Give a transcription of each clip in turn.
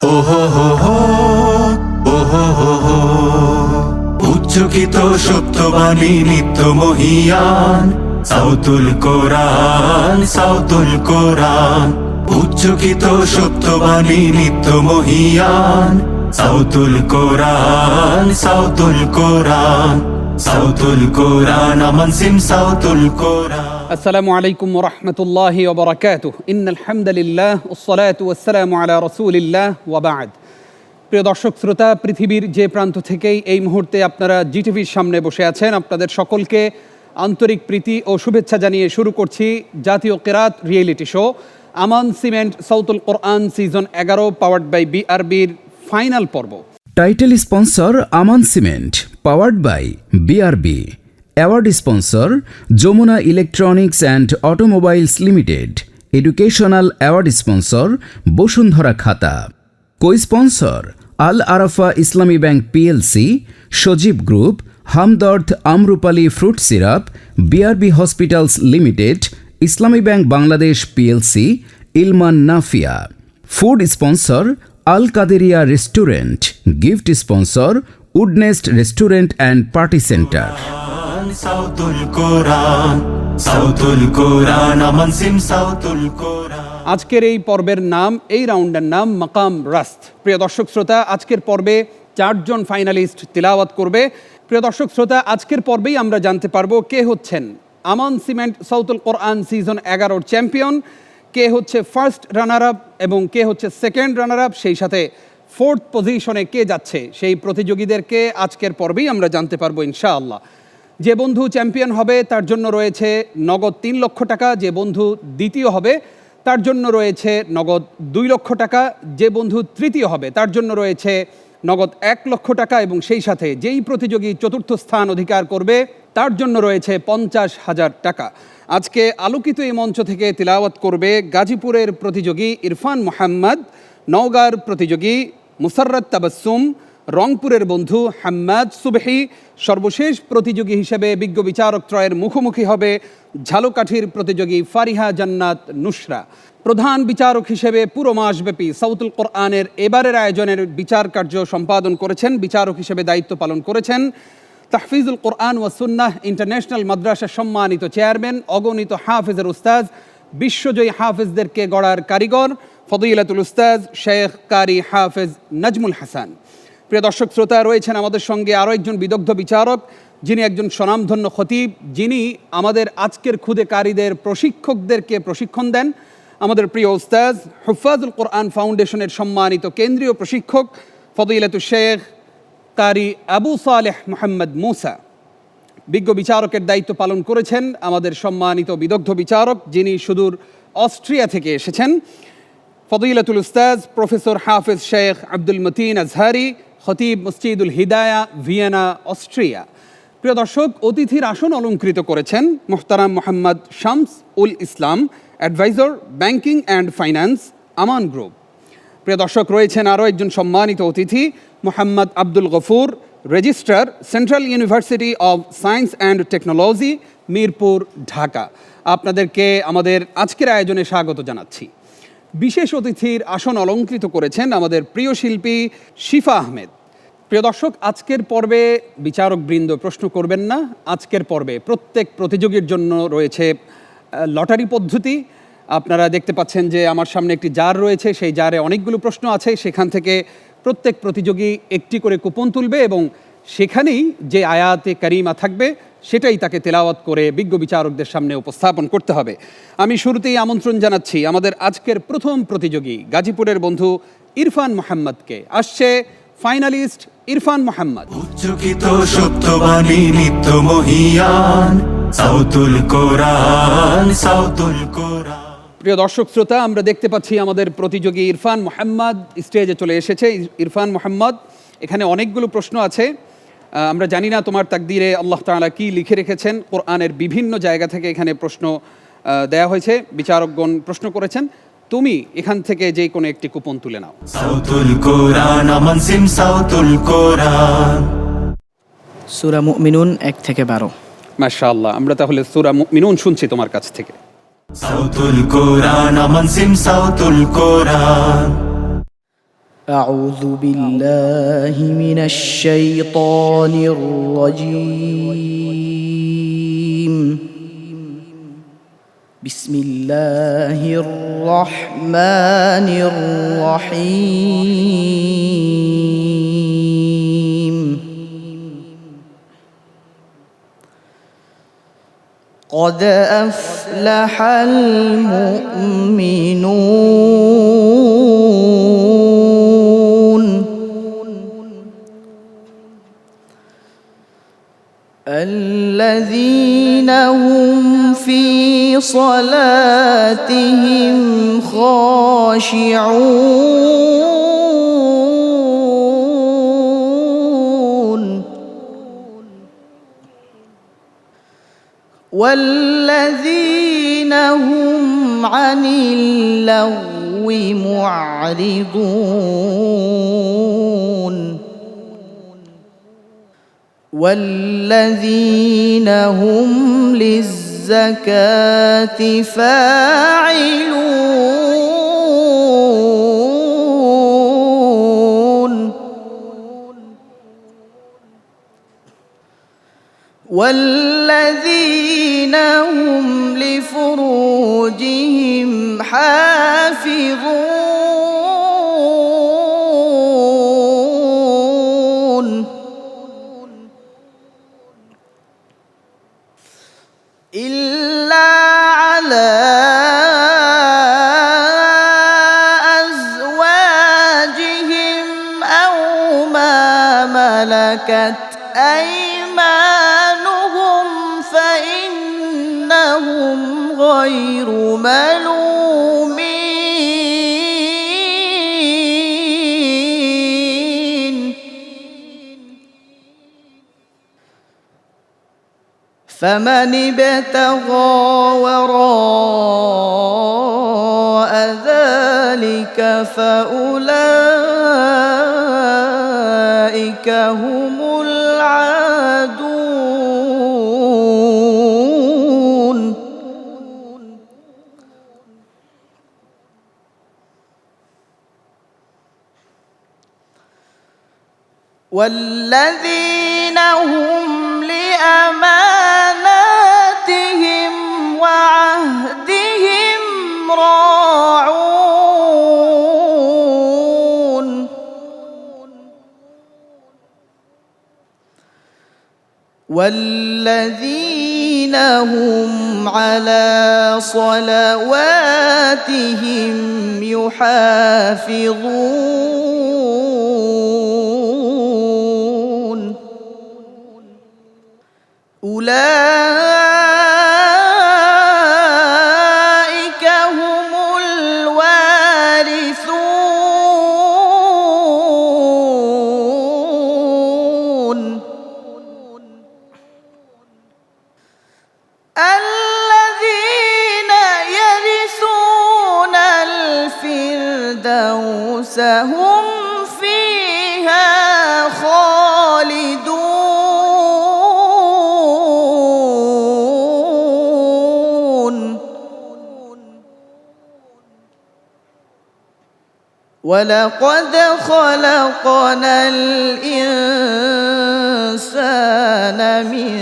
ওহো হো হো, ওহো হো হো, উচ্চকিত সত্যবাণী নিত্য মহিয়ান, সাউতুল কোরআন, সাউতুল কোরআন। উচ্চকিত সত্যবাণী নিত্য মহিয়ান, সাউতুল কোরআন, সাউতুল কোরআন, সাউতুল কোরআন, আমান সিম সাউতুল কোরআন। আসসালামু আলাইকুম ওয়া রাহমাতুল্লাহি ওয়া বারাকাতুহু। ইন্নাল হামদালিল্লাহ ওয়াসসালাতু ওয়াসসালামু আলা রাসূলিল্লাহ ওয়া বা'দ। প্রিয় দর্শক শ্রোতা, পৃথিবীর যে প্রান্ত থেকেই এই মুহূর্তে আপনারা জিটিভির সামনে বসে আছেন, আপনাদের সকলকে আন্তরিক প্রীতি ও শুভেচ্ছা জানিয়ে শুরু করছি জাতীয় কিরাত reality show Aman cement Sautul Quran season 11 powered by বিআরবির ফাইনাল পর্ব। Title sponsor Aman cement, powered by BRB. Award sponsor Jamuna electronics and automobiles limited. Educational award sponsor Bashundhara Khata. Co sponsor Al Arafa Islami bank PLC, Sajeeb group, Hamdard Amrupali fruit syrup, BRB hospitals limited, Islami bank Bangladesh PLC, Ilman Nafia. Food sponsor Al Qaderia restaurant. Gift sponsor Woodnest restaurant and party centre. Sautul Quran, Sautul Quran, Aman সিম সাউতুল কোরআন। আজকের এই পর্বের নাম, এই রাউন্ডের নাম মাকাম রাস্ত। প্রিয় দর্শক শ্রোতা, আজকের পর্বে 4 জন ফাইনালিস্ট তিলাওয়াত করবে। প্রিয় দর্শক শ্রোতা, আজকের পর্বেই আমরা জানতে পারবো কে হচ্ছেন আমান cement Sautul Quran season 11 champion, কে হচ্ছে ফার্স্ট রানার আপ এবং কে হচ্ছে সেকেন্ড রানার আপ, সেই সাথে 4th পজিশনে কে যাচ্ছে, সেই প্রতিযোগীদেরকে আজকের পর্বেই আমরা জানতে পারবো ইনশাআল্লাহ। যে বন্ধু চ্যাম্পিয়ন হবে তার জন্য রয়েছে নগদ 3 লক্ষ টাকা, যে বন্ধু দ্বিতীয় হবে তার জন্য রয়েছে নগদ 2 লক্ষ টাকা, যে বন্ধু তৃতীয় হবে তার জন্য রয়েছে নগদ 1 লক্ষ টাকা এবং সেই সাথে যেই প্রতিযোগী 4র্থ স্থান অধিকার করবে তার জন্য রয়েছে 50,000 টাকা। আজকে আলোকিত এই মঞ্চ থেকে তিলাওয়াত করবে গাজীপুরের প্রতিযোগী ইরফান মোহাম্মদ, নওগাঁর প্রতিযোগী মুসাররত তাবাসসুম, রংপুরের বন্ধু হাম্মাদ সুবহি, সর্বশেষ প্রতিযোগী হিসেবে বিজ্ঞ বিচারক ত্রয়ের মুখোমুখি হবে ঝালকাঠির প্রতিযোগী ফারিহা জান্নাত নুসরা। প্রধান বিচারক হিসেবে পুরো মাসব্যাপী সাউতুল কোরআনের এবারের আয়োজনের বিচার কার্য সম্পাদন করেছেন, বিচারক হিসেবে দায়িত্ব পালন করেছেন তাহফিজুল কোরআন ওয়া সুন্নাহ ইন্টারন্যাশনাল মাদ্রাসার সম্মানিত চেয়ারম্যান, অগণিত হাফেজের উস্তাজ, বিশ্বজয়ী হাফেজদেরকে গড়ার কারিগর ফদিলাতুল উস্তাজ শেখ কারি হাফেজ নাজমুল হাসান। প্রিয় দর্শক শ্রোতা, রয়েছেন আমাদের সঙ্গে আরও একজন বিদগ্ধ বিচারক, যিনি একজন স্বনামধন্য খতিব, যিনি আমাদের আজকের খুদে কারীদের প্রশিক্ষকদেরকে প্রশিক্ষণ দেন, আমাদের প্রিয় উস্তাজ হুফাজুল কোরআন ফাউন্ডেশনের সম্মানিত কেন্দ্রীয় প্রশিক্ষক ফদিলাতুল শেখ কারি আবু সালেহ মোহাম্মদ মুসা। বিজ্ঞ বিচারকের দায়িত্ব পালন করেছেন আমাদের সম্মানিত বিদগ্ধ বিচারক, যিনি সুদূর অস্ট্রিয়া থেকে এসেছেন, ফদিলাতুল উস্তাজ প্রফেসর হাফেজ শেখ আব্দুল মতিন আজহারি, খতিব মসজিদুল হিদায়া, ভিয়েনা, অস্ট্রিয়া। প্রিয় দর্শক, অতিথির আসন অলঙ্কৃত করেছেন মোহতারাম Mohammad Shams ul Islam, advisor banking and finance, Aman group. প্রিয় দর্শক, রয়েছেন আরও একজন সম্মানিত অতিথি Mohammad Abdul Gafur, registrar, central university of science and technology, Mirpur, Dhaka. আপনাদেরকে আমাদের আজকের আয়োজনে স্বাগত জানাচ্ছি। বিশেষ অতিথির আসন অলঙ্কৃত করেছেন আমাদের প্রিয় শিল্পী শিফা আহমেদ। প্রিয় দর্শক, আজকের পর্বে বিচারকবৃন্দ প্রশ্ন করবেন না। আজকের পর্বে প্রত্যেক প্রতিযোগীর জন্য রয়েছে লটারি পদ্ধতি। আপনারা দেখতে পাচ্ছেন যে আমার সামনে একটি জার রয়েছে, সেই জারে অনেকগুলো প্রশ্ন আছে, সেখান থেকে প্রত্যেক প্রতিযোগী একটি করে কুপন তুলবে এবং সেখানেই যে আয়াতে কারিমা থাকবে সেটাই তাকে তেলাওয়াত করে বিজ্ঞ বিচারকদের সামনে উপস্থাপন করতে হবে। আমি শুরুতেই আমন্ত্রণ জানাচ্ছি আমাদের আজকের প্রথম প্রতিযোগী গাজীপুরের বন্ধু ইরফান মোহাম্মদকে। আসছে ফাইনালিস্ট ইরফান মোহাম্মদ। উচ্চকিত সত্যবাণী নিত্য মহিয়ান, সাউতুল কোরআন, সাউতুল কোরআন। প্রিয় দর্শক শ্রোতা, আমরা দেখতে পাচ্ছি আমাদের প্রতিযোগী ইরফান মোহাম্মদ স্টেজে চলে এসেছে। ইরফান মোহাম্মদ, এখানে অনেকগুলো প্রশ্ন আছে। আমরা জানি না তোমার তাকদিরে আল্লাহ তাআলা কি লিখে রেখেছেন। কোরআনের বিভিন্ন জায়গা থেকে এখানে প্রশ্ন দেয়া হয়েছে, বিচারকগণ প্রশ্ন করেছেন। তুমি এখান থেকে যে কোনো একটি কুপন তুলে নাও। সাউতুল কোরআন, আমান সিম সাউতুল কোরআন। সূরা মুমিনুন 1 থেকে 12। মাশাআল্লাহ, আমরা তাহলে সূরা মুমিনুন শুনছি তোমার কাছ থেকে। সাউতুল কোরআন, আমান সিম সাউতুল কোরআন। أعوذ بالله من الشيطان الرجيم بسم الله الرحمن الرحيم قد أفلح المؤمنون الذين هم في صلاتهم خاشعون والذين هم عن اللغو معرضون والذين هم للزكاة فاعلون والذين هم لفروجهم حافظون إلا على أزواجهم أو ما ملكت أيمانهم فإنهم غير ملومين فمن ابتغى وراء ذلك فأولئك هم العادون والذين هم لأماناتهم وعهدهم راعون والذين هم على صلواتهم يحافظون أولئك هم الوارثون الذين يرثون الفردوس هم فيها خالدون ولقد خلقنا الإنسان من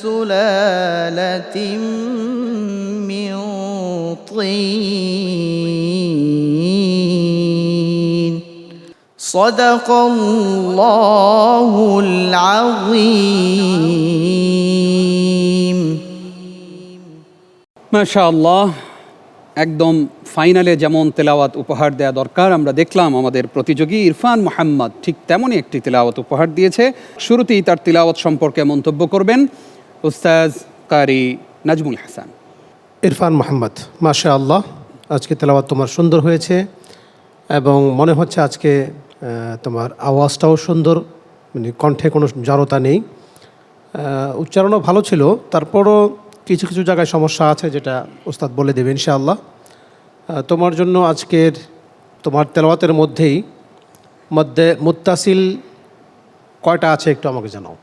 سلالة من طين صدق الله العظيم মাশাআল্লাহ, একদম ফাইনালে যেমন তেলাওয়াত উপহার দেওয়া দরকার আমরা দেখলাম আমাদের প্রতিযোগী ইরফান মোহাম্মদ ঠিক তেমনই একটি তেলাওয়াত উপহার দিয়েছে। শুরুতেই তার তেলাওয়াত সম্পর্কে মন্তব্য করবেন উস্তাজ কারি নাজমুল হাসান। ইরফান মোহাম্মদ, মাশাআল্লাহ, আজকে তেলাওয়াত তোমার সুন্দর হয়েছে এবং মনে হচ্ছে আজকে তোমার আওয়াজটাও সুন্দর, মানে কণ্ঠে কোনো জড়তা নেই, উচ্চারণও ভালো ছিল। তারপরও কিছু কিছু জায়গায় সমস্যা আছে যেটা ওস্তাদ বলে দেবে ইনশাআল্লাহ। তোমার জন্য আজকের তোমার তেলাওয়াতের মধ্যেই মধ্যে মুত্তাসিল কয়টা আছে একটু আমাকে জানাও।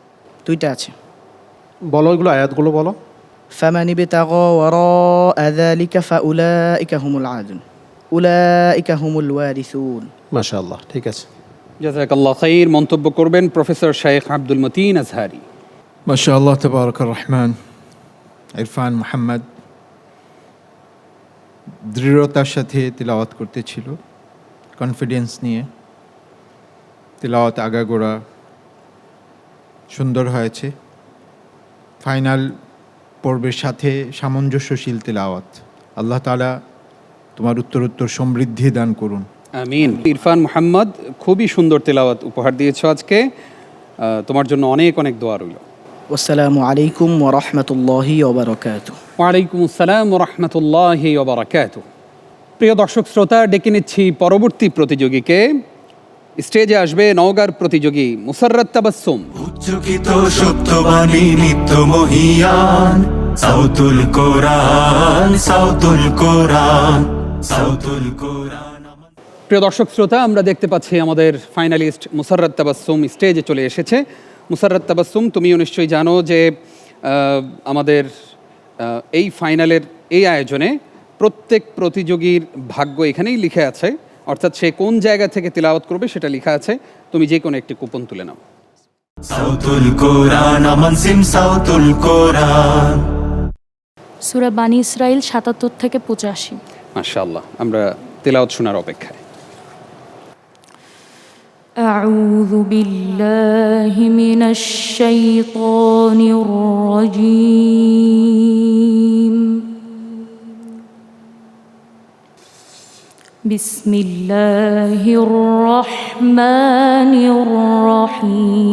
দুইটা আছে। বলো, এগুলো আয়াতগুলো বলো। فمن ابتغى وراء ذلك فأولئك هم العادون أولئك هم الوارثون মাশাআল্লাহ, ঠিক আছে। জাযাকাল্লাহ খাইর। মন্তব্য করবেন প্রফেসর শেখ আব্দুল মতিন আজহারি। মাশাআল্লাহ তাবারাকার রহমান। ইরফান মোহাম্মদ দৃঢ়তার সাথে তিলাওয়াত করতেছিল, কনফিডেন্স নিয়ে। তিলাওয়াত আগাগোড়া সুন্দর হয়েছে। ফাইনাল পর্বের সাথে সামঞ্জস্যশীল তিলাওয়াত। আল্লাহ তাআলা তোমার উত্তরোত্তর সমৃদ্ধি দান করুন, আমিন। ইরফান মোহাম্মদ, খুবই সুন্দর তেলাওয়াত উপহার দিয়েছো আজকে। তোমার জন্য অনেক অনেক দোয়া রইল। আসসালামু আলাইকুম ওয়া রাহমাতুল্লাহি ওয়া বারাকাতুহু। ওয়ালাইকুম আসসালাম ওয়া রাহমাতুল্লাহি ওয়া বারাকাতুহু। প্রিয় দর্শক শ্রোতা, ডেকে নিচ্ছি পরবর্তী প্রতিযোগীকে। স্টেজে আসবে নওগাঁর প্রতিযোগী মুসাররাত তাবাসসুম। উচ্চকিত সত্যবাণী নিত্য মহিয়ান সাউতুল কোরআন, সাউতুল কোরআন, সাউতুল কোরআন। প্রিয় দর্শক শ্রোতা, আমরা দেখতে পাচ্ছি আমাদের ফাইনালিস্ট মুসাররাত তাবাসসুম স্টেজে চলে এসেছে। মুসাররাত তাবাসসুম, তুমিও নিশ্চয়ই জানো যে আমাদের এই ফাইনালের এই আয়োজনে প্রত্যেক প্রতিযোগীর ভাগ্য এখানেই লিখে আছে, অর্থাৎ সে কোন জায়গা থেকে তিলাওয়াত করবে সেটা লেখা আছে। তুমি যে কোনো একটি কুপন তুলে নাও। সাউতুল কোরআন, আমান সিম সাউতুল কোরআন। সূরা বানী ইসরাইল ৭৭ থেকে ৮৫। মাশাআল্লাহ, আমরা তিলাওয়াত শোনার অপেক্ষায়। أعوذ بالله من الشيطان الرجيم. بسم الله الرحمن الرحيم.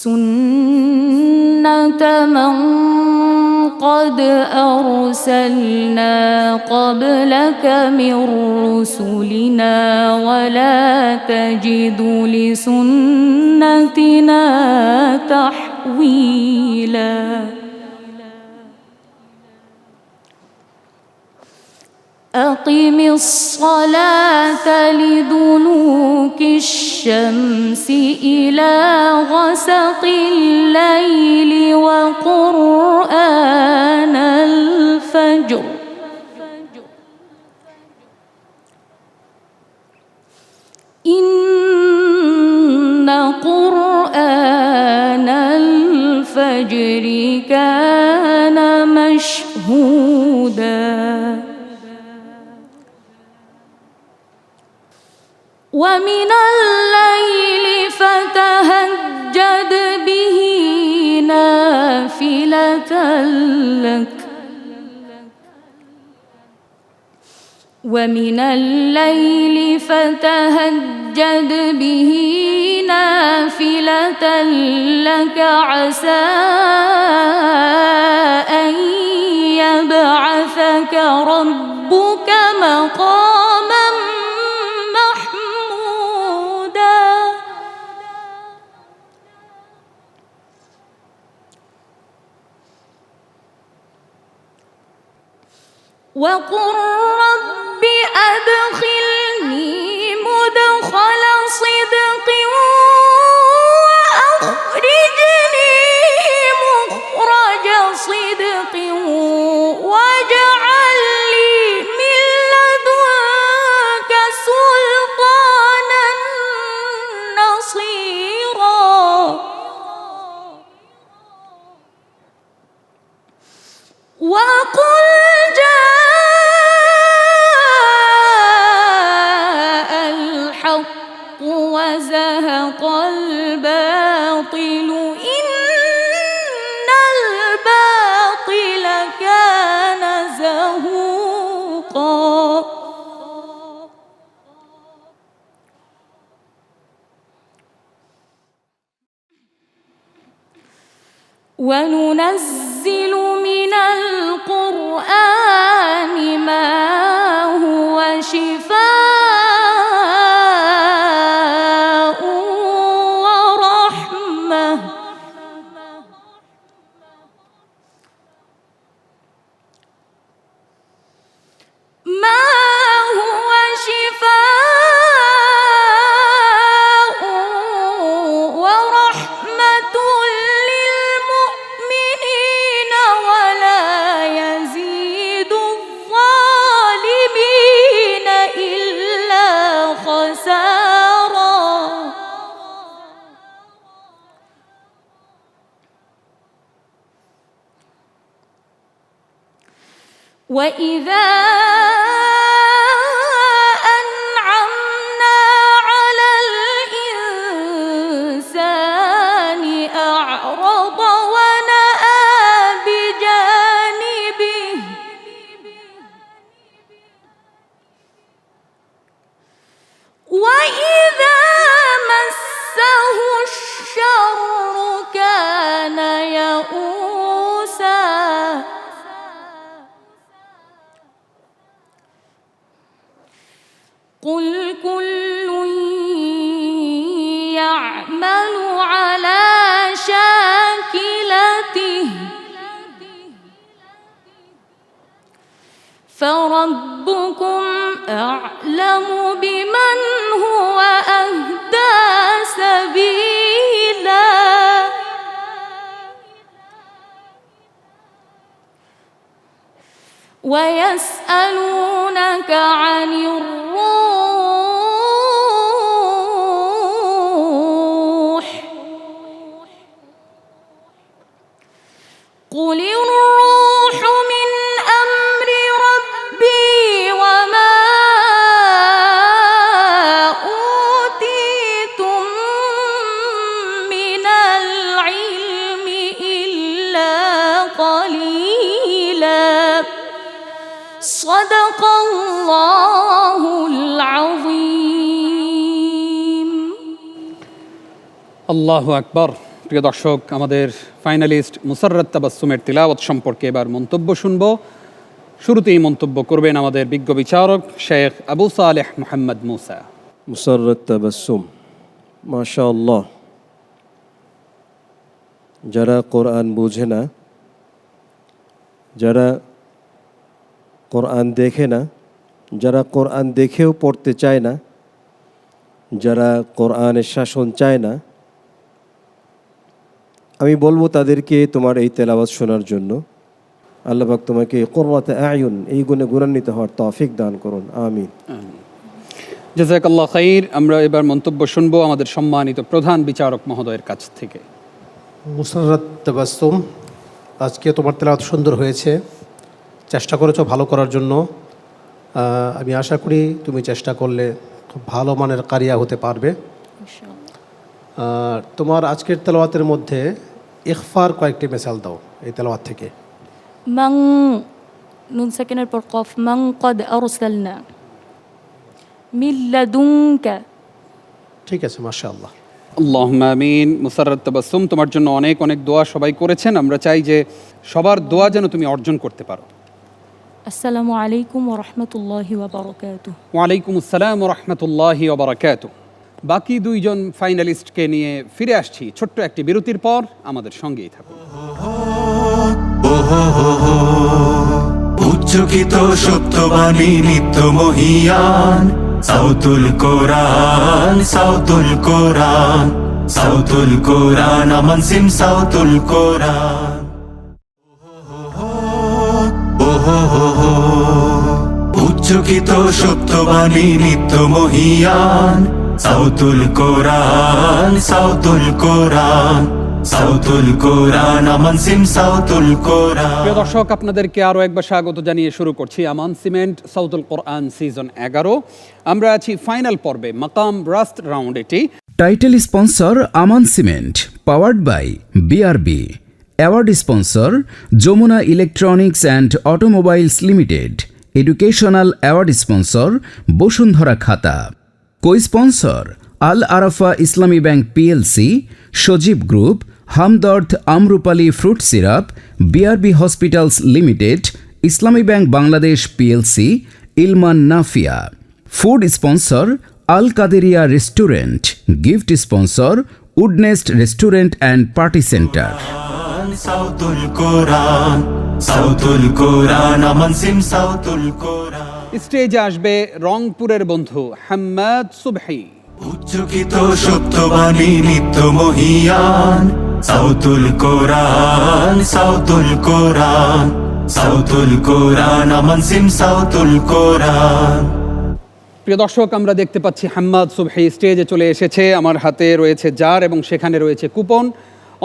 سنة من قد أرسلنا قبلك من رسلنا ولا تجد لسنتنا تحويلا. أقم الصلاة لدلوك الشمس إلى غسق الليل وقرآن الفجر إن قرآن الفجر كان مشهودا. ومن الليل فتهجد به نافلة لك ومن الليل فتهجد به نافلة لك عسى أن يبعثك ربك مقاما محمودا. وقل رب أدخلني مدخل صدق وأخرجني مخرج صدق واجعل لي من لدنك سلطانا نصيرا. وقل جاء الحق وزهق الباطل إن الباطل كان زهوقا. وننزل من القرآن ما هو شفاء ورحمة ما هو شفاء ورحمة للمؤمنين وإذا أنعمنا على الإنسان أعرض ونأى بجانبه وإذا مسه الشر كان يئوسا قل كل يعمل على شاكلته فربكم أعلم بمن هو أهدى سبيلا ويسألونك عن الروح قل الروح من أمر ربي وما أوتيتم من العلم إلا قليلا صدق الله العظيم আল্লাহু আকবার। প্রিয় দর্শক, আমাদের ফাইনালিস্ট মুসাররত তাবাসসুমের তিলাওয়াত সম্পর্কে এবার মন্তব্য শুনব। শুরুতেই মন্তব্য করবেন আমাদের বিজ্ঞ বিচারক শেখ আবু সালেহ মোহাম্মদ মুসা। মুসাররত তাবাসসুম, মাশাআল্লাহ। যারা কোরআন বোঝে না, যারা কোরআন দেখে না, যারা কোরআন দেখেও পড়তে চায় না, যারা কোরআনের শাসন চায় না, আমি বলবো তাদেরকে তোমার এই তেলাওয়াত শোনার জন্য। আল্লাহ পাক তোমাকে কুররাত আয়ুন, এই গুণে গুণান্বিত হওয়ার তৌফিক দান করুন, আমিন। জাযাকাল্লাহ খাইর। আমরা এবার মন্তব্য শুনব আমাদের সম্মানিত প্রধান বিচারক মহোদয়ের কাছ থেকে। মুসাররত তাবাসসুম, আজকে তোমার তেলাওয়াত সুন্দর হয়েছে, চেষ্টা করেছো ভালো করার জন্য। আমি আশা করি তুমি চেষ্টা করলে খুব ভালো মানের কারিয়া হতে পারবে। তোমার আজকের তেলাওয়াতের মধ্যে ইখফার কয়েকটি মিসাল দাও এই তেলাওয়াত থেকে। من نون ساكنة بالقاف من قد أرسلنا من لدنك ঠিক আছে, মাশাআল্লাহ। আল্লাহুম্মা আমিন। মুসাররত তাবাসসুম, তোমার জন্য অনেক অনেক দোয়া সবাই করেছেন। আমরা চাই যে সবার দোয়া যেন তুমি অর্জন করতে পারো। السلام عليكم ورحمة الله وبركاته ওয়ালাইকুম আসসালাম ওয়া রাহমাতুল্লাহি ওয়া বারাকাতুহু। বাকি দুইজন ফাইনালিস্টকে নিয়ে ফিরে আসছি ছোট্ট একটি বিরতির পর। আমাদের সঙ্গেই থাকুন। উচ্চকিত সত্যবাণী নিত্য মহিয়ান সাউতুল কোরআন, সাউতুল কোরআন, সাউতুল কোরআন, আমান সিম সাউতুল কোরআন। উচ্চকিত সত্যবাণী নিত্য মহিয়ান সাউতুল কোরআন, সাউতুল কোরআন, সাউতুল কোরআন, আমান সিম সাউতুল কোরআন। প্রিয় দর্শক, আপনাদেরকে আরও একবার স্বাগত জানিয়ে শুরু করছি আমান সিমেন্ট সাউতুল কোরআন সিজন 11। আমরা আছি ফাইনাল পর্বে, মাকাম রাস্ট রাউন্ড এটি। Title sponsor Aman cement, powered by BRB. Award sponsor Jamuna electronics and automobiles limited. Educational award sponsor Bashundhara Khata. Co sponsor Al Arafa Islami bank PLC, Sajeeb group, Hamdard Amrupali fruit syrup, BRB hospitals limited, Islami bank Bangladesh PLC, Ilman Nafia. Food sponsor Al Qaderia restaurant. Gift sponsor Woodnest restaurant and party centre. Sautul Quran, Sautul Quran, Aman সিম সাউতুল কোরআন। স্টেজে আসবে রংপুরের বন্ধু হাম্মাদ সুবহি। উচ্চকিত সত্যবাণী নিত্য মহিয়ান সাউতুল কোরআন, সাউতুল কোরআন, সাউতুল কোরআন, আমান সিম সাউতুল কোরআন। প্রিয় দর্শক, আমরা দেখতে পাচ্ছি হাম্মাদ সুবহি স্টেজে চলে এসেছে। আমার হাতে রয়েছে জার এবং সেখানে রয়েছে কুপন।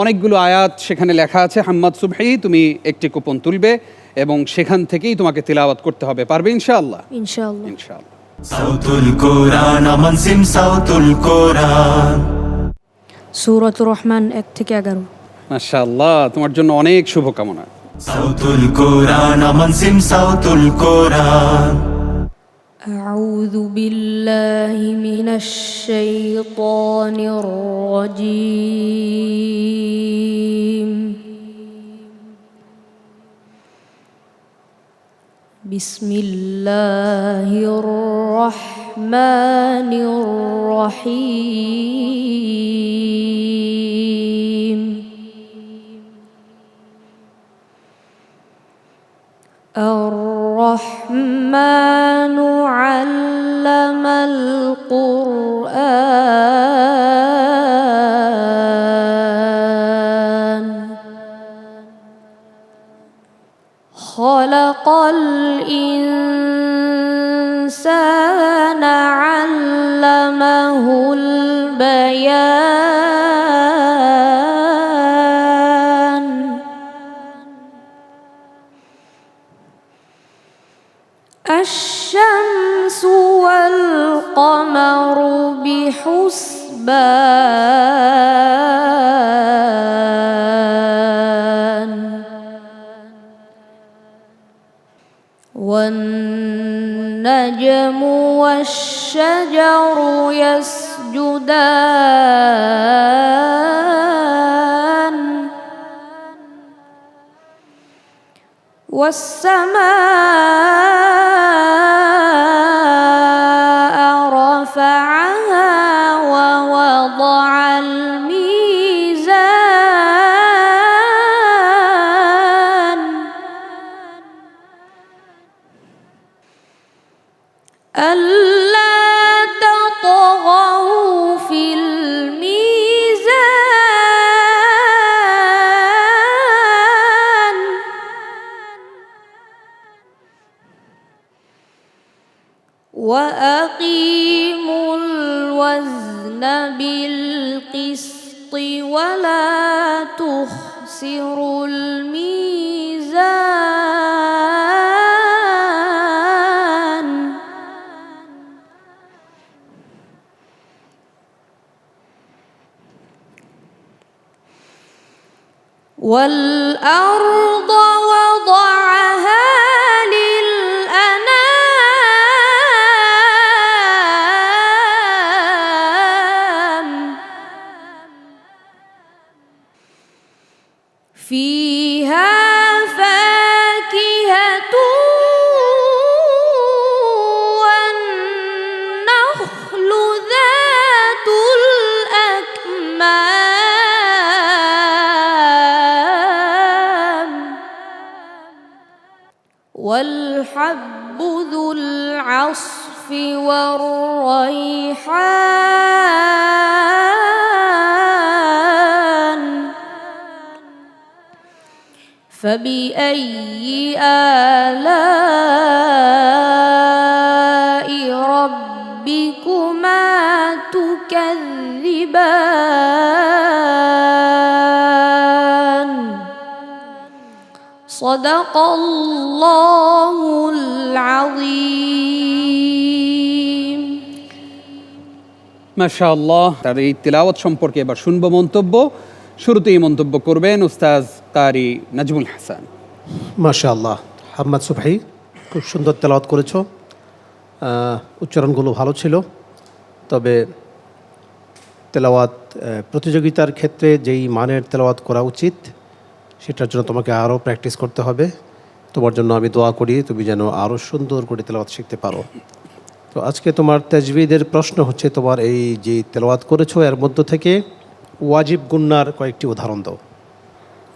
অনেকগুলো আয়াত সেখানে লেখা আছে। হাম্মাদ সুবহি, তুমি একটি কুপন তুলবে এবং সেখান থেকেই তোমাকে তিলাওয়াত করতে হবে। পারবে ইনশাআল্লাহ? ইনশাআল্লাহ। ইনশাআল্লাহ। সাউতুল কোরআন আমান সিম সাউতুল কোরআন সূরাতুর রহমান 1 থেকে 11। মাশাআল্লাহ, তোমার জন্য অনেক শুভকামনা। সাউতুল কোরআন আমান সিম সাউতুল কোরআন أعوذ بالله من الشيطان الرجيم. بسم الله الرحمن الرحيم. الرحمن علم القرآن خلق الإنسان علمه البيان الشمس والقمر بحسبان والنجم والشجر يسجدان والسماء رفعها ووضع الميزان ألا تطغوا في الميزان وأقيموا الوزن بالقسط ولا تخسروا الميزان والأرض وضعها للأنام فيها فاكهة والنخل ذات الأكمام والحب ذو العصف والريحان فبأي آلاء ربكما تكذبان صدق الله العظيم. মাশাআল্লাহ, তার এই তিলাওয়াত সম্পর্কে এবার শুনবো মন্তব্য। শুরুতেই মন্তব্য করবেন উস্তাজ কারি নাজমুল হাসান। মাশাআল্লাহ, হাম্মাদ সুবহি, খুব সুন্দর তেলাওয়াত করেছো। উচ্চারণগুলো ভালো ছিল, তবে তেলাওয়াত প্রতিযোগিতার ক্ষেত্রে যেই মানের তেলাওয়াত করা উচিত সেটার জন্য তোমাকে আরও প্র্যাকটিস করতে হবে। তোমার জন্য আমি দোয়া করি তুমি যেন আরও সুন্দর করে তেলাওয়াত শিখতে পারো। তো আজকে তোমার তাজবিদের প্রশ্ন হচ্ছে, তোমার এই যে তেলাওয়াত করেছো এর মধ্য থেকে ওয়াজিব গুন্নার কয়েকটি উদাহরণ দাও।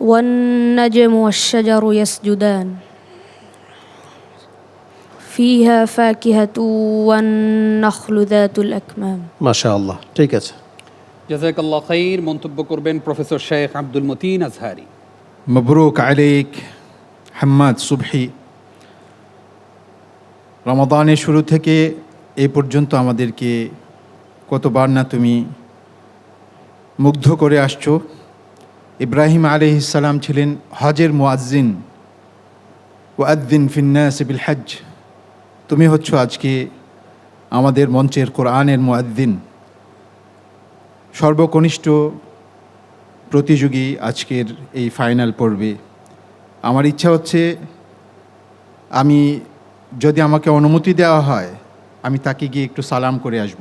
والنجم والشجر يسجدان فيها فاكهة والنخل ذات الأكمام. মাশাআল্লাহ, ঠিক আছে। জাযাকাল্লাহ খাইর। মন্তব্য করবেন প্রফেসর শেখ আব্দুল মতিন আজহারি। মবরুক আলাইক হাম্মাদ সুবহি। রমাদানের শুরু থেকে এই পর্যন্ত আমাদেরকে কতবার না তুমি মুগ্ধ করে আসছো। ইব্রাহিম আলাইহিসসালাম ছিলেন হজের মুয়াজ্জিন, ওয়াদ্দিন ফিন্নাস বিল হজ। তুমি হচ্ছ আজকে আমাদের মঞ্চের কোরআনের মুয়াদ্দিন। সর্বকনিষ্ঠ প্রতিযোগী আজকের এই ফাইনাল পর্বে। আমার ইচ্ছা হচ্ছে আমি, যদি আমাকে অনুমতি দেওয়া হয়, আমি তাকে গিয়ে একটু সালাম করে আসব।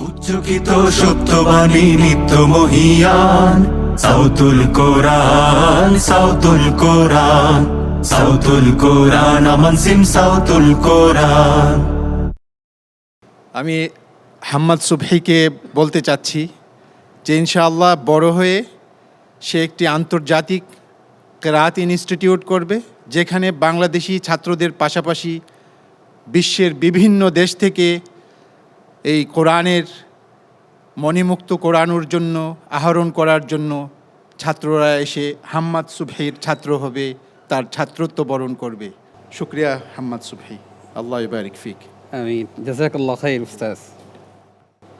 উচ্চকিত সত্যবাণী নিত্য মহিয়ান, সাউতুল কোরআন, সাউতুল কোরআন, সাউতুল কোরআন, আমান সিম সাউতুল কোরআন। আমি হাম্মাদ সুবহিকে বলতে চাচ্ছি যে ইনশাআল্লাহ বড় হয়ে সে একটি আন্তর্জাতিক কেরাত ইনস্টিটিউট করবে, যেখানে বাংলাদেশি ছাত্রদের পাশাপাশি বিশ্বের বিভিন্ন দেশ থেকে এই কোরআনের মণিমুক্ত কোরআনুর জন্য, আহরণ করার জন্য ছাত্ররা এসে হাম্মাদ সুবহির ছাত্র হবে, তার ছাত্রত্ব বরণ করবে। শুক্রিয়া হাম্মাদ সুবহি, আল্লাহ ইবারিক ফিক। আমি জাযাকাল্লাহ খাইর উস্তাজ।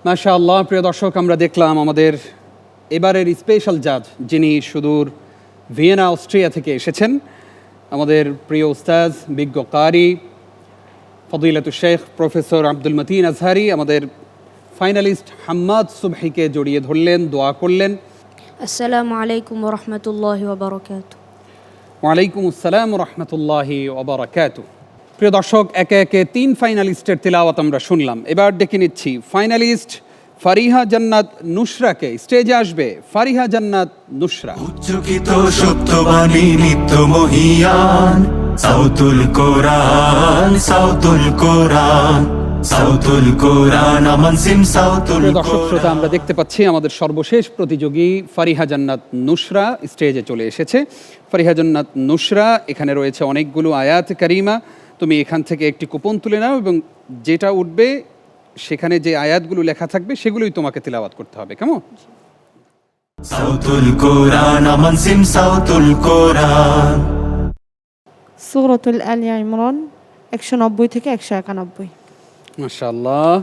মাশাআল্লাহ। প্রিয় দর্শক, আমরা দেখলাম আমাদের এবারের স্পেশাল জাজ, যিনি সুদূর ভিয়েনা অস্ট্রিয়া থেকে এসেছেন, আমাদের প্রিয় উস্তাজ, বিজ্ঞ কারি ফদিলাতুল শেখ প্রফেসর আব্দুল মতিন আজহারি আমাদের ফাইনালিস্ট হাম্মাদ সুবহিকে জড়িয়ে ধরলেন, দোয়া করলেন। আসসালামু আলাইকুম রহমতুল্লাহি ওবরাকাতুহু। ওয়ালাইকুম আসসালাম রহমতুল্লাহি ওবরাকাতুহু। প্রিয় দর্শক, একে একে 3 ফাইনালিস্টের তিলাওয়াত আমরা শুনলাম। এবার ডেকে নিচ্ছি ফাইনালিস্ট ফারিহা জান্নাত নুসরাকে। স্টেজে আসবে ফারিহা জান্নাত নুসরা। উচ্চকিত সত্যবাণী নিত্য মহিয়ান, সাউতুল কোরআন, সাউতুল কোরআন, সাউতুল কোরআন, আমান সিম সাউতুল প্রিয় দর্শক শ্রোতা, কোরআন। আমরা দেখতে পাচ্ছি আমাদের সর্বশেষ প্রতিযোগী ফারিহা জান্নাত নুসরা স্টেজে চলে এসেছে। ফারিহা জান্নাত নুসরা, এখানে রয়েছে অনেকগুলো আয়াত কারিমা। তুমি এখান থেকে একটি কুপন তুলে নাও এবং যেটা উঠবে সেখানে যে আয়াতগুলো লেখা থাকবে সেগুলোই তোমাকে তিলাওয়াত করতে হবে, কেমন? সাউতুল কোরআন, আমান সিম সাউতুল কোরআন। সূরাতুল আলি ইমরান 190 থেকে 191। মাশাআল্লাহ।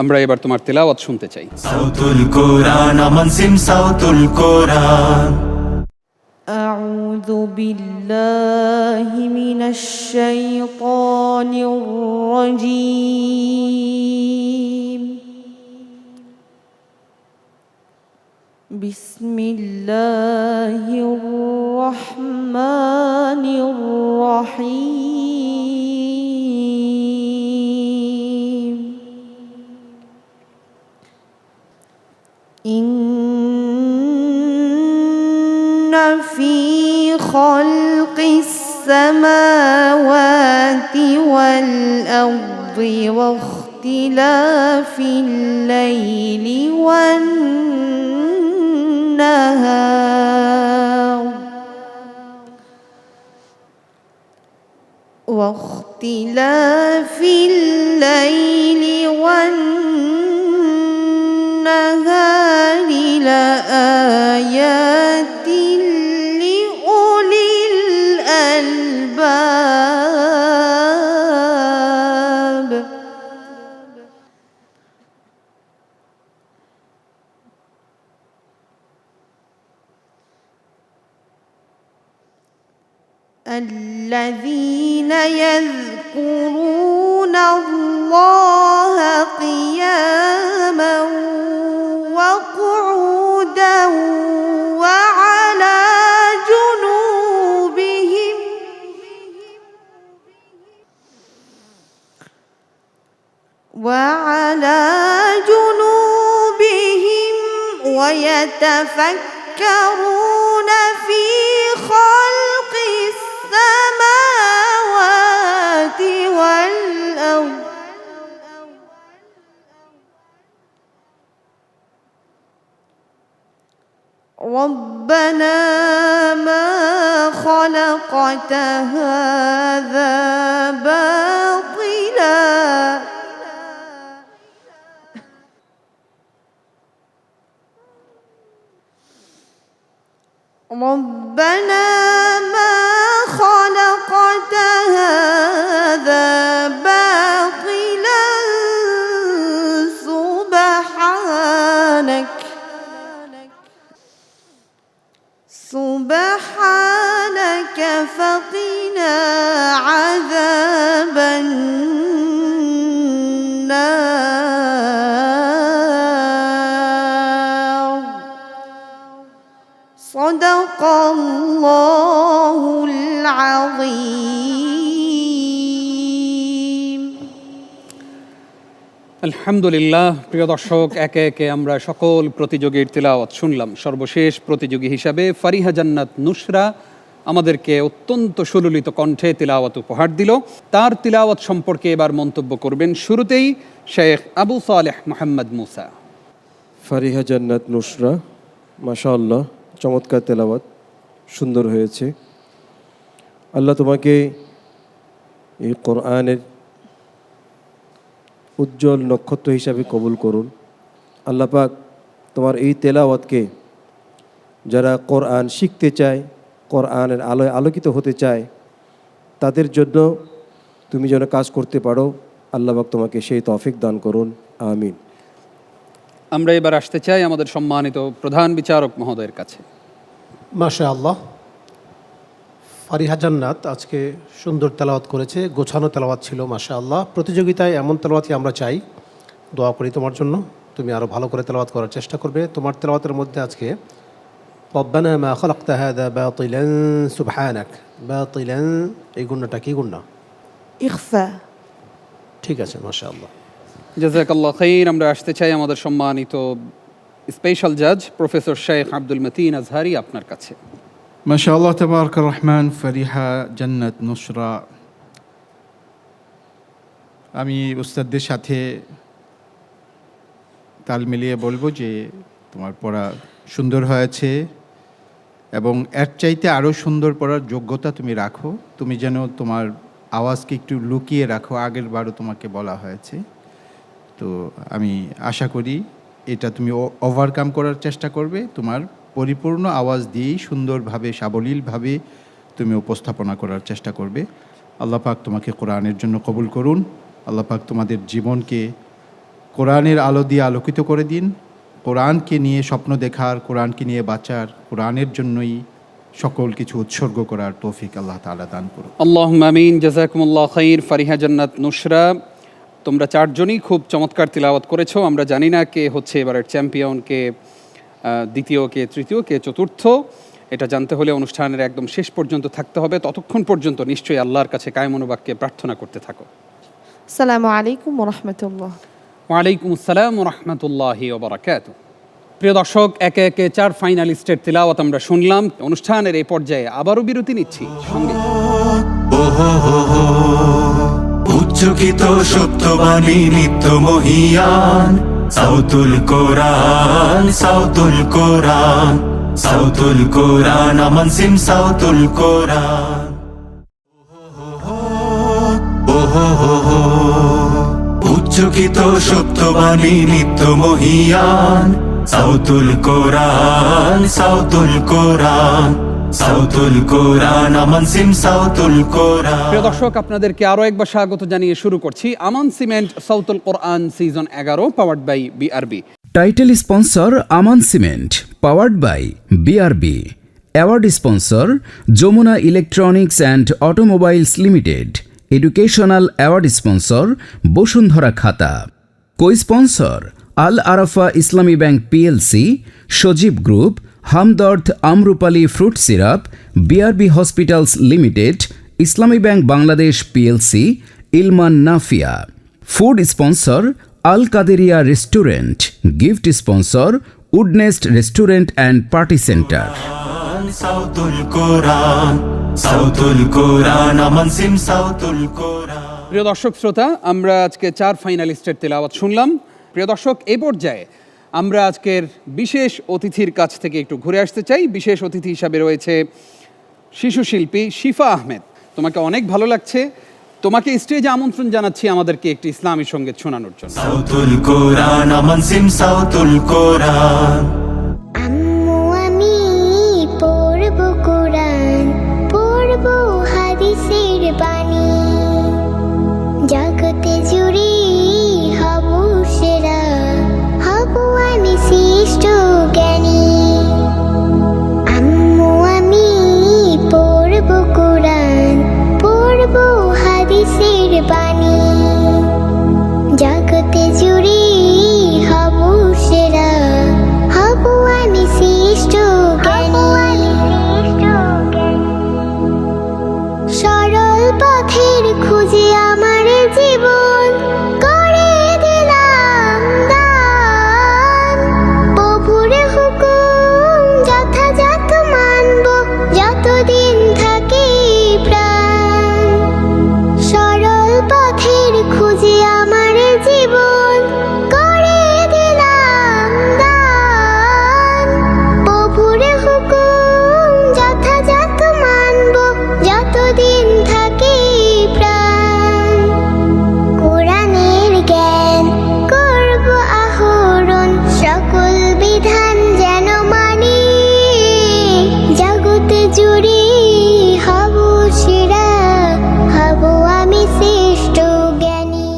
আমরা এবার তোমার তিলাওয়াত শুনতে চাই। সাউতুল কোরআন, আমান সিম সাউতুল কোরআন। أعوذ بالله من الشيطان الرجيم. بسم الله الرحمن الرحيم. إن في خلق السماوات والأرض واختلاف الليل والنهار لآيات لأولي الألباب. الذين يذكرون الله قياما وقعودا وعلى جنوبهم ويتفكرون في خلق السماوات والأرض ربنا ما خلقت هذا باطلا ربنا ما خلقت هذا باطلا سبحانك فقنا عذاب النار صدق الله العظيم আলহামদুলিল্লাহ। প্রিয় দর্শক, একে একে আমরা সকল প্রতিযোগীর তিলাওয়াত শুনলাম। সর্বশেষ প্রতিযোগী হিসাবে ফারিহা জান্নাত নুসরা আমাদেরকে অত্যন্ত সুললিত কণ্ঠে তিলাওয়াত উপহার দিল। তার তিলাওয়াত সম্পর্কে এবার মন্তব্য করবেন শুরুতেই শেখ আবু সালেহ মোহাম্মদ মুসা। ফারিহা জান্নাত নুসরা, মাশাআল্লাহ, চমৎকার তেলাওয়াত, সুন্দর হয়েছে। আল্লাহ তোমাকে এই কোরআনের উজ্জ্বল নক্ষত্র হিসাবে কবুল করুন। আল্লাহ পাক তোমার এই তেলাওয়াতকে যারা কোরআন শিখতে চায়, কোরআনের আলোয় আলোকিত হতে চায়, তাদের জন্য তুমি যেন কাজ করতে পারো, আল্লাহ পাক তোমাকে সেই তৌফিক দান করুন, আমিন। আমরা এবার আসতে চাই আমাদের সম্মানিত প্রধান বিচারক মহোদয়ের কাছে। মাশাআল্লাহ, ফারিহা জান্নাত আজকে সুন্দর তেলাওয়াত করেছে, গোছানো তেলাওয়াত ছিল মাশাআল্লাহ। প্রতিযোগিতায় এমন তেলাওয়াতই আমরা চাই। দোয়া করি তোমার জন্য, তুমি আরও ভালো করে তেলাওয়াত করার চেষ্টা করবে। তোমার তেলাওয়াতের মধ্যে আজকে রব্বানা মা খালাকতা হাযা বাতিলান সুবহানাক, বাতিলান এই গুণটা কি গুণ? إخفاء ঠিক আছে, মাশাআল্লাহ। জাযাকাল্লাহ খাইর। আমরা আসতে চাই আমাদের সম্মানিত স্পেশাল জাজ প্রফেসর শেখ আব্দুল মতিন আজহারি, আপনার কাছে। মাশাআল্লাহ, তাবারাক রহমান, ফারিহা জান্নাত নুসরা। আমি উস্তাদদের সাথে তাল মিলিয়ে বলবো যে তোমার পড়া সুন্দর হয়েছে এবং এর চাইতে আরও সুন্দর পড়ার যোগ্যতা তুমি রাখো। তুমি যেন তোমার আওয়াজকে একটু লুকিয়ে রাখো, আগের বারও তোমাকে বলা হয়েছে। তো আমি আশা করি এটা তুমি ওভারকাম করার চেষ্টা করবে। তোমার পরিপূর্ণ আওয়াজ দিয়েই সুন্দরভাবে, সাবলীলভাবে তুমি উপস্থাপনা করার চেষ্টা করবে। আল্লাহ পাক তোমাকে কোরআনের জন্য কবুল করুন। আল্লাহ পাক তোমাদের জীবনকে কোরআনের আলো দিয়ে আলোকিত করে দিন। কোরআনকে নিয়ে স্বপ্ন দেখার, কোরআনকে নিয়ে বাঁচার, কোরআনের জন্যই সকল কিছু উৎসর্গ করার তৌফিক আল্লাহ তাআলা দান করুন। আল্লাহুম্মা আমিন। জাযাকুমুল্লাহ খাইর। ফারিহা জান্নাত নুসরা, তোমরা চারজনই খুব চমৎকার তিলাওয়াত করেছো। আমরা জানি না কে হচ্ছে এবারের চ্যাম্পিয়ন, কে দ্বিতীয়, কে তৃতীয়, কে চতুর্থ। এটা জানতে হলে অনুষ্ঠানের একদম শেষ পর্যন্ত থাকতে হবে। ততক্ষণ পর্যন্ত নিশ্চয়ই আল্লাহর কাছে কায়মনোবাক্যে প্রার্থনা করতে থাকো। السلام عليكم ورحمة الله ওয়ালাইকুম আসসালাম ওয়া রাহমাতুল্লাহি ওয়া বারাকাতুহু। প্রিয় দর্শক, একে একে চার ফাইনালিস্টের তিলাওয়াত আমরা শুনলাম। অনুষ্ঠানের এই পর্যায়ে আবারও বিরতি নিচ্ছি। সঙ্গে উচ্চকিত সত্যবাণী নিত্য মহিয়ান, সাউতুল কোরআন, সাউতুল কোরআন, সাউতুল কোরআন, আমান সিম সাউতুল কোরআন। উচ্চকিত সত্যবাণী নিত্য মহিয়ান, সাউতুল কোরআন, সাউতুল কোরআন, সাউতুল কোরআন, আমান সিম সাউতুল কোরআন। প্রিয় দর্শক, আপনাদেরকে আরও একবার স্বাগত জানিয়ে শুরু করছি Aman cement Sautul Quran season 11, powered by BRB. Title sponsor Aman cement, powered by BRB. Award sponsor Jamuna electronics and automobiles limited. Educational award sponsor Bashundhara Khata. Co sponsor Al Arafa Islami bank PLC, Sajeeb group, Hamdard Amrupali fruit syrup, BRB hospitals limited, Islami bank Bangladesh PLC, Ilman Nafia. Food sponsor Al Qaderia restaurant. Gift sponsor Woodnest restaurant and party centre. Sautul Quran, Sautul Quran, Aman সিম সাউতুল কোরআন। প্রিয় দর্শক শ্রোতা, আমরা আজকে চার ফাইনালিস্টের তেলাওয়াত শুনলাম। প্রিয় দর্শক, এই পর্যায়ে আমরা আজকের বিশেষ অতিথির কাছ থেকে একটু ঘুরে আসতে চাই। বিশেষ অতিথি হিসাবে রয়েছে শিশু শিল্পী শিফা আহমেদ। তোমাকে অনেক ভালো লাগছে। তোমাকে স্টেজে আমন্ত্রণ জানাচ্ছি আমাদেরকে একটি ইসলামী সঙ্গীত শোনানোর জন্য। সাউতুল কোরআন, আমান সিম সাউতুল কোরআন। আম্মু আমি পড়ব কোরআন, পড়ব হাদিসের বাণী, জগতে জুড়ে হব সেরা, হব আমি শ্রেষ্ঠ জ্ঞানী। আম্মু আমি পড়ব কোরআন, পথের খুঁজে আমার জীবন করে দিলাম দান। প্রভুর হুকুম যথাযথ মানব যতদিন থাকি প্রাণ। সরল পথের খুঁজে আমার জীবন করে দিলাম দান। প্রভুর হুকুম যথাযথ মানব যতদিন থাকি প্রাণ। কোরআনের জ্ঞান করব আহরণ সকল বিধান যেন মানি। জগতে জুড়ে হব সেরা হব আমি শ্রেষ্ঠ জ্ঞানী।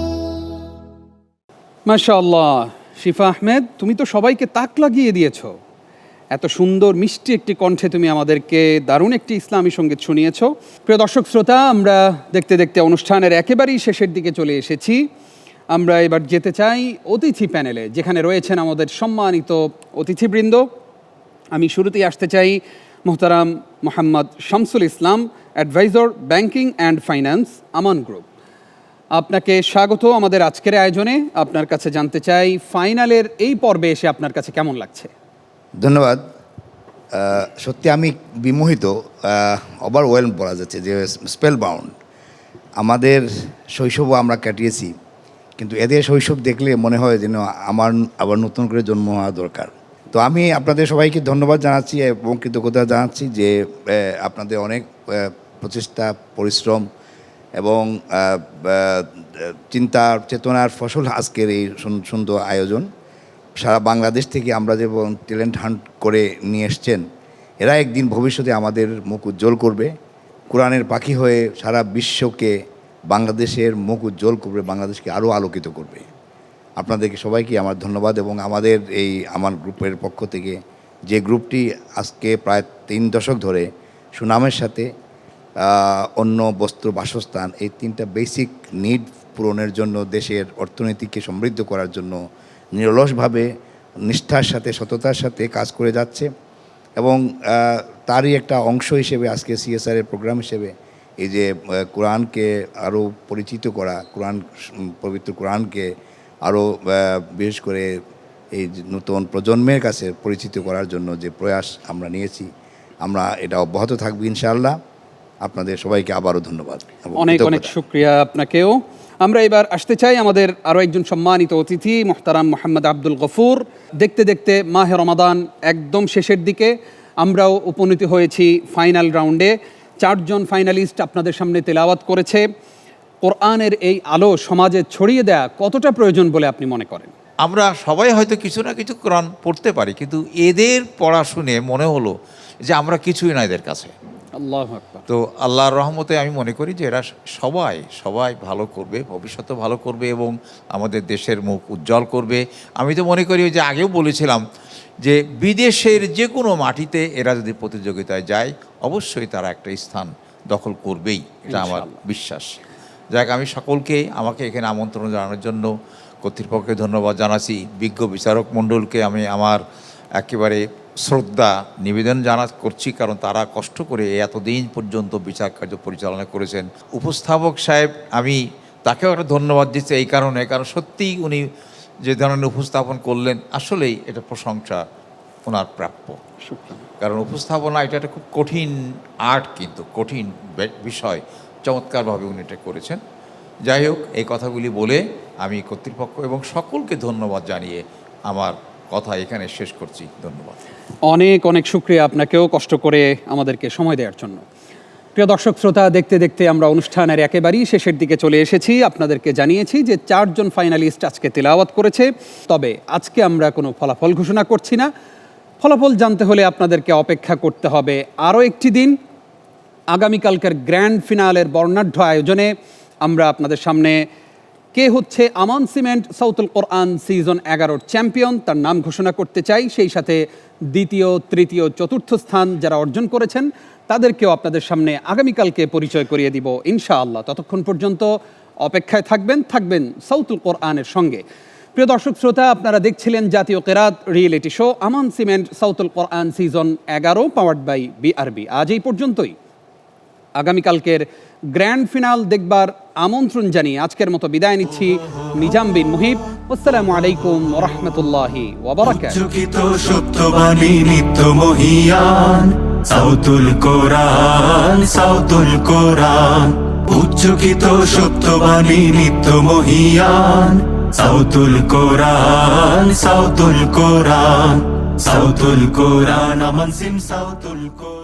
মাশাআল্লাহ, শিফা আহমেদ, তুমি তো সবাইকে তাক লাগিয়ে দিয়েছো। এত সুন্দর মিষ্টি একটি কণ্ঠে তুমি আমাদেরকে দারুণ একটি ইসলামী সঙ্গীত শুনিয়েছো। প্রিয় দর্শক শ্রোতা, আমরা দেখতে দেখতে অনুষ্ঠানের একেবারেই শেষের দিকে চলে এসেছি। আমরা এবার যেতে চাই অতিথি প্যানেলে, যেখানে রয়েছেন আমাদের সম্মানিত অতিথিবৃন্দ। আমি শুরুতেই আসতে চাই মোহতারাম Mohammad Shamsul Islam, advisor banking and finance, Aman group. আপনাকে স্বাগত আমাদের আজকের আয়োজনে। আপনার কাছে জানতে চাই, ফাইনালের এই পর্বে এসে আপনার কাছে কেমন লাগছে? ধন্যবাদ। সত্যি আমি বিমোহিত, ওভারওয়েলম বলা যাচ্ছে, যে স্পেল বাউন্ড। আমাদের শৈশবও আমরা কাটিয়েছি, কিন্তু এদের শৈশব দেখলে মনে হয় যেন আমার আবার নতুন করে জন্ম হওয়া দরকার। তো আমি আপনাদের সবাইকে ধন্যবাদ জানাচ্ছি এবং কৃতজ্ঞতা জানাচ্ছি যে আপনাদের অনেক প্রচেষ্টা, পরিশ্রম এবং চিন্তার চেতনার ফসল আজকের এই সুন্দর আয়োজন। সারা বাংলাদেশ থেকে আমরা যেমন ট্যালেন্ট হান্ট করে নিয়ে এসছেন, এরা একদিন ভবিষ্যতে আমাদের মুখ উজ্জ্বল করবে। কোরআনের পাখি হয়ে সারা বিশ্বকে বাংলাদেশের মুখ উজ্জ্বল করবে, বাংলাদেশকে আরও আলোকিত করবে। আপনাদেরকে সবাইকে আমার ধন্যবাদ। এবং আমাদের এই আমার গ্রুপের পক্ষ থেকে, যে গ্রুপটি আজকে প্রায় 3 দশক ধরে সুনামের সাথে অন্য, বস্ত্র, বাসস্থান, এই 3টা বেসিক নিড পূরণের জন্য, দেশের অর্থনীতিকে সমৃদ্ধ করার জন্য নিরলসভাবে নিষ্ঠার সাথে, সততার সাথে কাজ করে যাচ্ছে। এবং তারই একটা অংশ হিসেবে আজকে সিএসআরের প্রোগ্রাম হিসেবে এই যে কোরআনকে আরও পরিচিত করা, পবিত্র কোরআনকে আরও বিশেষ করে এই নতুন প্রজন্মের কাছে পরিচিত করার জন্য যে প্রয়াস আমরা নিয়েছি, আমরা এটা অব্যাহত থাকবো ইনশাআল্লাহ। আপনাদের সবাইকে আবারও ধন্যবাদ। অনেক অনেক শুকরিয়া আপনাকেও। আমরা এবার আসতে চাই আমাদের আরও একজন সম্মানিত অতিথি, মোহতারাম মোহাম্মদ আব্দুল গফুর। দেখতে দেখতে মাহে রমাদান একদম শেষের দিকে, আমরাও উপনীত হয়েছি ফাইনাল রাউন্ডে। 4 জন ফাইনালিস্ট আপনাদের সামনে তেলাওয়াত করেছে। কোরআনের এই আলো সমাজে ছড়িয়ে দেয়া কতটা প্রয়োজন বলে আপনি মনে করেন? আমরা সবাই হয়তো কিছু না কিছু কোরআন পড়তে পারি, কিন্তু এদের পড়া শুনে মনে হলো যে আমরা কিছুই না এদের কাছে। আল্লাহু আকবার। তো আল্লাহর রহমতে আমি মনে করি যে এরা সবাই ভালো করবে, ভবিষ্যতে ভালো করবে এবং আমাদের দেশের মুখ উজ্জ্বল করবে। আমি তো মনে করি যে আগেও বলেছিলাম যে বিদেশের যে কোনো মাটিতে এরা যদি প্রতিযোগিতায় যায়, অবশ্যই তারা একটা স্থান দখল করবেই, এটা আমার বিশ্বাস। যাক, আমি সকলকে আমাকে এখানে আমন্ত্রণ জানানোর জন্য কর্তৃপক্ষকে ধন্যবাদ জানাচ্ছি। বিজ্ঞ বিচারক মণ্ডলকে আমি আমার একেবারে শ্রদ্ধা নিবেদন করছি, কারণ তারা কষ্ট করে এতদিন পর্যন্ত বিচার কার্য পরিচালনা করেছেন। উপস্থাপক সাহেব, আমি তাকেও একটা ধন্যবাদ দিচ্ছি এই কারণে, কারণ সত্যিই উনি যে ধরনের উপস্থাপন করলেন, আসলেই এটা প্রশংসা ওনার প্রাপ্য। কারণ উপস্থাপনা এটা একটা খুব কঠিন আর্ট, কিন্তু কঠিন বিষয়, চমৎকারভাবে উনি এটা করেছেন। যাই হোক, এই কথাগুলি বলে আমি কর্তৃপক্ষ এবং সকলকে ধন্যবাদ জানিয়ে আমার কথা এখানে শেষ করছি। ধন্যবাদ। অনেক অনেক শুকরিয়া আপনাকেও, কষ্ট করে আমাদেরকে সময় দেওয়ার জন্য। প্রিয় দর্শক শ্রোতা, দেখতে দেখতে আমরা অনুষ্ঠানের একেবারেই শেষের দিকে চলে এসেছি। আপনাদেরকে জানিয়েছি যে 4 জন ফাইনালিস্ট আজকে তেলাওয়াত করেছে। তবে আজকে আমরা কোনো ফলাফল ঘোষণা করছি না। ফলাফল জানতে হলে আপনাদেরকে অপেক্ষা করতে হবে আরও একটি দিন। আগামীকালকের গ্র্যান্ড ফিনালের বর্ণাঢ্য আয়োজনে আমরা আপনাদের সামনে কে হচ্ছে আমান cement Sautul Quran season 11-র champion তার নাম ঘোষণা করতে চাই। সেই সাথে দ্বিতীয়, তৃতীয়, চতুর্থ স্থান যারা অর্জন করেছেন তাদেরকেও আপনাদের সামনে আগামীকালকে পরিচয় করিয়ে দিব ইনশাআল্লাহ। ততক্ষণ পর্যন্ত অপেক্ষায় থাকবেন সাউতুল কোরআনের সঙ্গে। প্রিয় দর্শক শ্রোতা, আপনারা দেখছিলেন জাতীয় কেরাত reality show Aman cement Sautul Quran season 11 powered by BRB. আজ এই পর্যন্তই। আগামীকালকের গ্র্যান্ড ফিনাল দেখবার আমন্ত্রণ জানিয়ে আজকের মতো বিদায় নিচ্ছি। নিজাম বিন মুহিব, আসসালামু আলাইকুম ওয়া রাহমাতুল্লাহি ওয়া বারাকাতুহু। উচ্চকিত সত্যবাণী নিত্য মহিয়ান সাউতুল কোরআন, সাউতুল কোরআন। উচ্চকিত সত্যবাণী নিত্য মহিয়ান সাউতুল কোরআন, সাউতুল কোরআন, সাউতুল কোরআন। আমান সিম সাউতুল কোরআন।